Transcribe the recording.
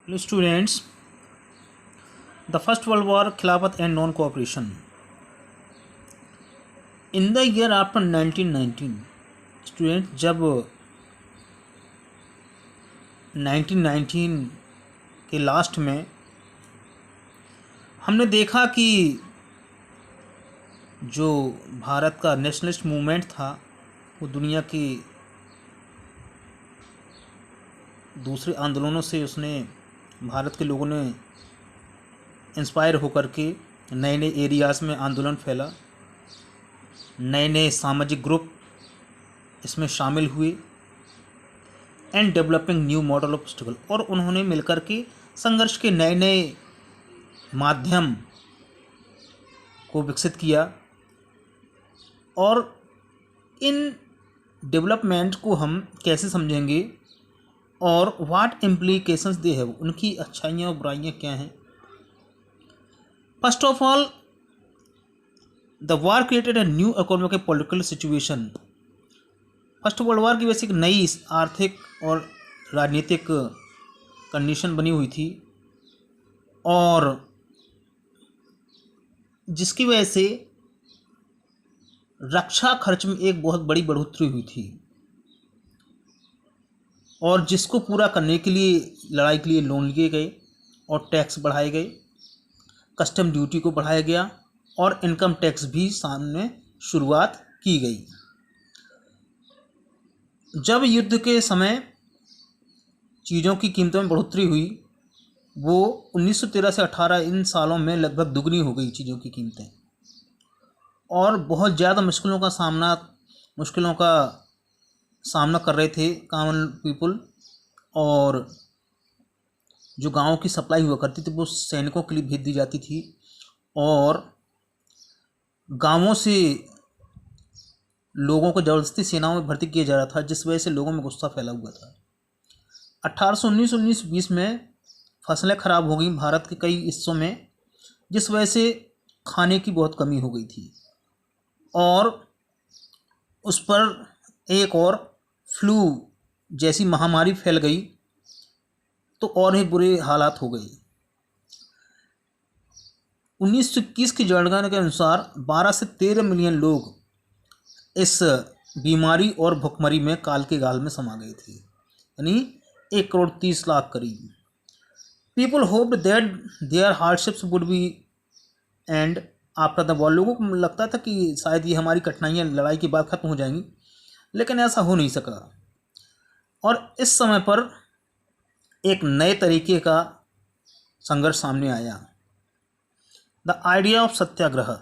Hello students, the First World War, Khilafat and Non-Cooperation. In the year after 1919, students जब 1919 के last में हमने देखा कि जो भारत का नेशनलिस्ट मूवमेंट था वो दुनिया के दूसरे आंदोलनों से उसने भारत के लोगों ने इंस्पायर होकर के नए नए एरियाज़ में आंदोलन फैला, नए नए सामाजिक ग्रुप इसमें शामिल हुए and developing new model of struggle, और उन्होंने मिलकर के संघर्ष के नए नए माध्यम को विकसित किया। और इन डेवलपमेंट को हम कैसे समझेंगे और व्हाट इम्प्लीकेशंस दे हैव, उनकी अच्छाइयाँ और बुराइयाँ क्या हैं। First of all, the war created a new economic political situation. First world war की वजह से एक नई आर्थिक और राजनीतिक कंडीशन बनी हुई थी, और जिसकी वजह से रक्षा खर्च में एक बहुत बड़ी बढ़ोतरी हुई थी, और जिसको पूरा करने के लिए लड़ाई के लिए लोन लिए गए और टैक्स बढ़ाए गए, कस्टम ड्यूटी को बढ़ाया गया और इनकम टैक्स भी सामने शुरुआत की गई। जब युद्ध के समय चीज़ों की कीमतों में बढ़ोतरी हुई, वो 1913 से 18 इन सालों में लगभग दुगनी हो गई चीज़ों की कीमतें, और बहुत ज़्यादा मुश्किलों का सामना कर रहे थे कॉमन पीपल। और जो गांवों की सप्लाई हुआ करती थी वो सैनिकों के लिए भेज दी जाती थी, और गांवों से लोगों को ज़बरदस्ती सेनाओं में भर्ती किया जा रहा था, जिस वजह से लोगों में गुस्सा फैला हुआ था। 1819-19-20 में फसलें खराब हो गई भारत के कई हिस्सों में, जिस वजह से खाने की बहुत कमी हो गई थी, और उस पर एक और फ्लू जैसी महामारी फैल गई तो और ही बुरे हालात हो गए। 1921 की जनगणना के अनुसार 12 से 13 मिलियन लोग इस बीमारी और भुखमरी में काल के गाल में समा गए थे, यानी 1,30,00,000 करीब। People hoped that their hardships would be end after the war. लोगों को लगता था कि शायद ये हमारी कठिनाइयाँ लड़ाई के बाद खत्म हो जाएंगी, लेकिन ऐसा हो नहीं सका। और इस समय पर एक नए तरीके का संघर्ष सामने आया, द आइडिया ऑफ सत्याग्रह।